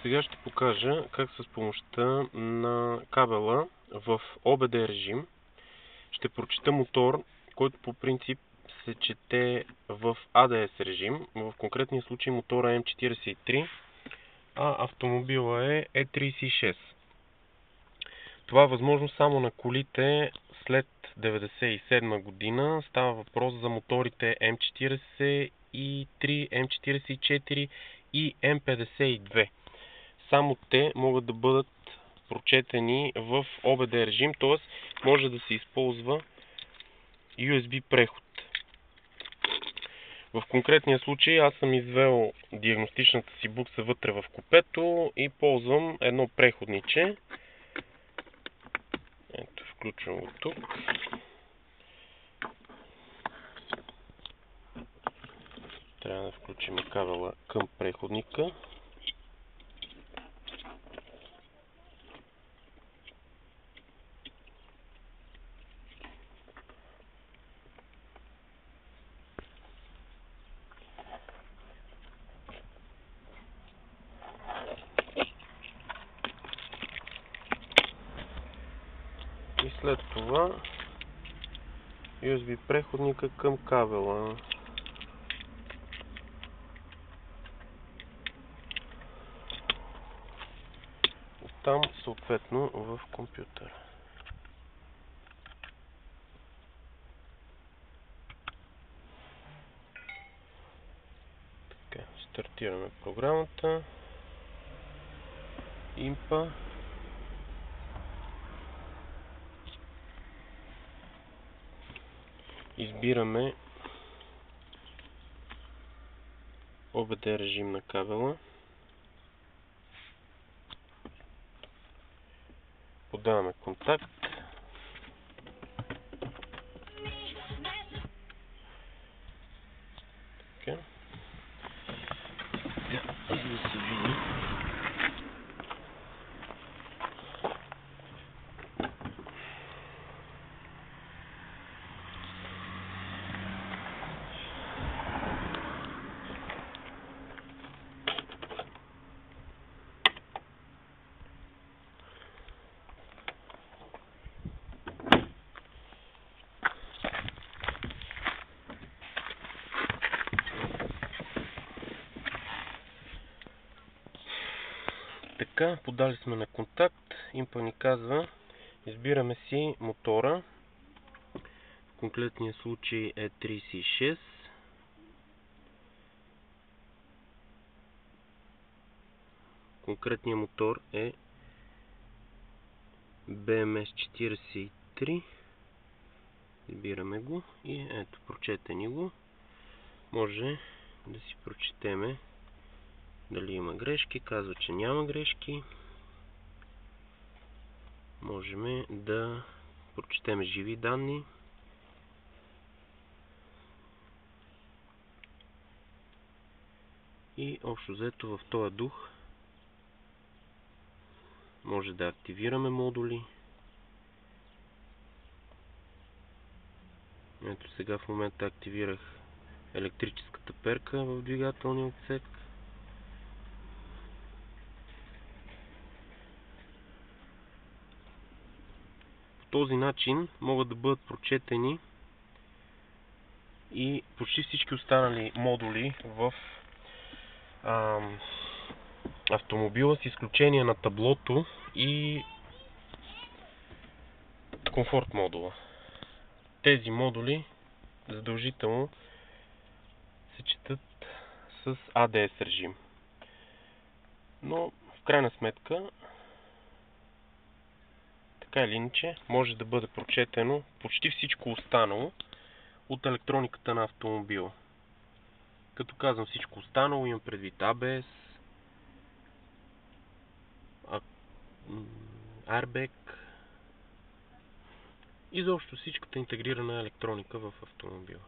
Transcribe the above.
Сега ще покажа как с помощта на кабела в ОБД режим ще прочита мотор, който по принцип се чете в ADS режим. В конкретния случай мотора е М43, а автомобила е Е36. Това е възможно само на колите след 1997 година. Става въпрос за моторите М43, М44 и М52. Само те могат да бъдат прочетени в ОБД режим, т.е. може да се използва USB преход. В конкретния случай аз съм извел диагностичната си букса вътре в купето и ползвам едно преходниче. Ето, включвам го тук. Трябва да включим кабела към преходника. И след това USB преходника към кабела. Там съответно в компютъра. Така, стартираме програмата. Импа. Избираме ОБД режим на кабела. Подаваме контакт. Така. За да се види. Така, подали сме на контакт. Импа ни казва, избираме си мотора. В конкретния случай е 36. Конкретният мотор е BMS43. Избираме го и ето, прочетени го. Може да си прочетеме дали има грешки. Казва, че няма грешки. Можем да прочетем живи данни. И общо взето в този дух може да активираме модули. Ето сега в момента активирах електрическата перка в двигателния отсек. По този начин могат да бъдат прочетени и почти всички останали модули в автомобила, с изключение на таблото и комфорт модула. Тези модули задължително се четат с ADS режим. Но в крайна сметка, така или иначе, може да бъде прочетено почти всичко останало от електрониката на автомобила. Като казвам всичко останало, имам предвид ABS, airbag, изобщо всичката интегрирана електроника в автомобила.